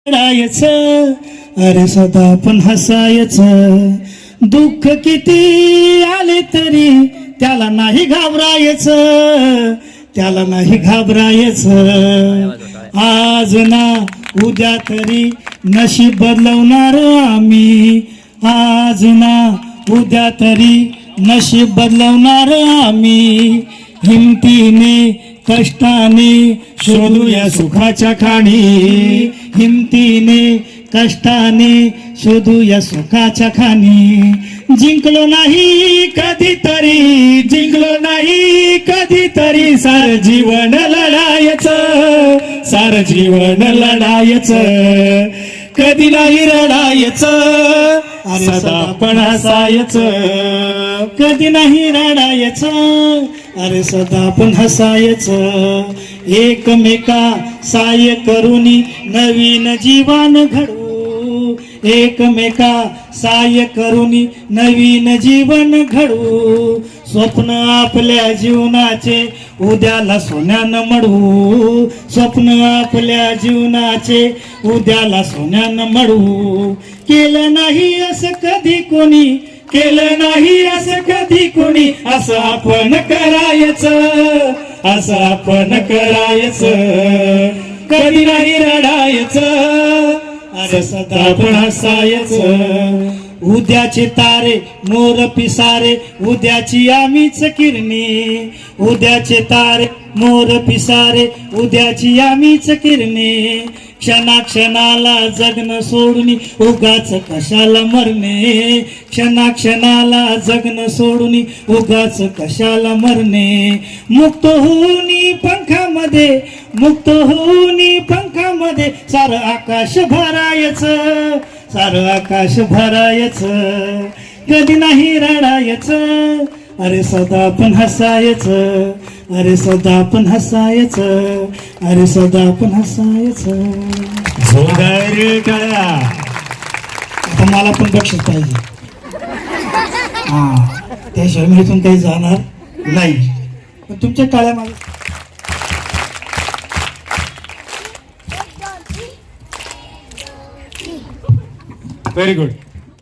रडायचं अरे सदा पण हसायचं. दुःख किती आले तरी त्याला नाही घाबरायचं, त्याला नाही घाबरायचं. आज ना उद्या तरी नशीब बदलवणार आम्ही, आज ना उद्या तरी नशीब बदलवणार आम्ही. हिमतीने कष्टाने शोधूया सुखाच्या खाणी, हिमतीने कष्टाने शोधूया सुखाच्या खाणी. जिंकलो नाही कधीतरी, जिंकलो नाही कधीतरी, सार जीवन लढायचं, सार जीवन लढायचं. कधी नाही रडायचं सदा पण हसायचं, कधी नाही रडायचं अरे सदा पण हसायचं. एकमेका साय करूनी नवीन जीवन घडू, एकमेका साय करूनी नवीन जीवन घडू. स्वप्न आपल्या जीवनाचे उद्याला सोन्यानं मढवू, स्वप्न आपल्या जीवनाचे उद्याला सोन्यानं मढवू. केलं नाही असं कधी कोणी, केलं नाही असं कधी कोणी, असं आपण करायचं, असं आपण करायचं. कधी नाही रडायचं अरे सदा पण हसायचं. उद्याचे तारे मोर पिसारे, उद्याची आम्हीच किरणी, उद्याचे तारे मोर पिसारे, उद्याची आम्हीच किरणी. क्षणाक्षणाला जगणं सोडून उगाच कशाला मरणे, क्षणाक्षणाला जगणं सोडून उगाच कशाला मरणे. मुक्त होऊनी पंखामध्ये, मुक्त होऊनी पंखामध्ये सारं आकाश भरायचं, सारं आकाश भरायचं. कधी नाही रडायचं अरे सदा पण हसायचं, अरे सदा पण हसायचं, अरे सदा पण हसायचं. जोरदार टाळ्या. आता मला पण बक्षीस पाहिजे, हा त्याशिवाय मी इथून काही जाणार नाही. पण तुमच्या टाळ्या मला व्हेरी गुड.